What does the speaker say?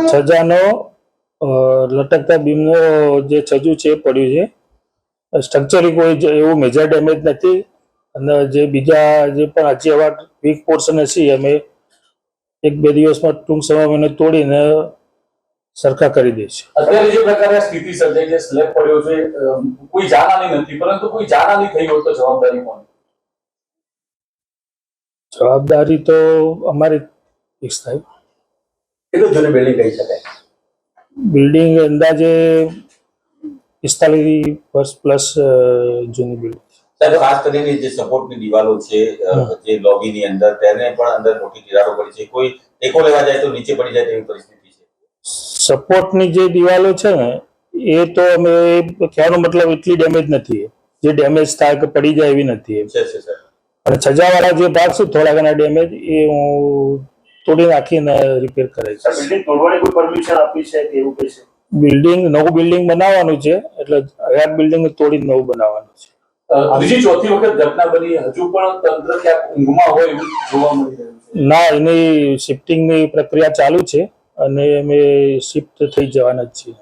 છજાનો લટકતા બીમનો જે છજુ છે એ પડ્યું છે. સ્ટ્રક્ચરલી કોઈ એવું મેજર ડેમેજ નથી અને જે બીજા જે પણ હજી આવા વીક પોર્શન હશે અમે 1-2 દિવસમાં ટૂંક સમયમાં એને તોડીને સરખા કરી દઈશું. અત્યારે જે પ્રકારે સ્થિતિ સર્જાઈ છે, સ્લેબ પડ્યો છે, કોઈ જાનહાની નથી, પરંતુ કોઈ જાનહાની થઈ હોય તો જવાબદારી કોની? જવાબદારી તો અમારી ફિક્સ થાય. કેટલું જૂની બિલ્ડિંગ કહી શકાય? બિલ્ડિંગ અંદાજે 45 વર્ષ પ્લસ જૂની બિલ્ડિંગ. ખાસ કરીને જે સપોર્ટની દિવાલો છે, જે લોબીની અંદર, તેને પણ અંદર મોટી તિરાડો પડી છે. કોઈ ટેકો લેવા જાય તો નીચે પડી જાય તેવી પરિસ્થિતિ છે. સપોર્ટની જે દિવાલો છે ને એ તો અમે કહેવાનો મતલબ એટલી ડેમેજ નથી, જે ડેમેજ થાય કે પડી જાય એવી નથી. અને છજાવાળા જે ભાગ છે થોડા ઘણા ડેમેજ એ હું તોડી નાખીને રિપેર કરાવીશ. બિલ્ડિંગ તોડવાની કોઈ પરમિશન આપી છે કે એવું કઈ છે? બિલ્ડિંગ નવું બિલ્ડિંગ બનાવવાનું છે, એટલે હયાત બિલ્ડિંગ તોડી નવું બનાવવાનું છે. ત્રીજી ચોથી વખત ઘટના બની, હજુ પણ તંત્ર ક્યાંક ઊંઘમાં હોય એવું જોવા મળી રહ્યું છે. ના, એની શિફ્ટિંગની પ્રક્રિયા ચાલુ છે અને અમે શિફ્ટ થઈ જવાના જ છીએ.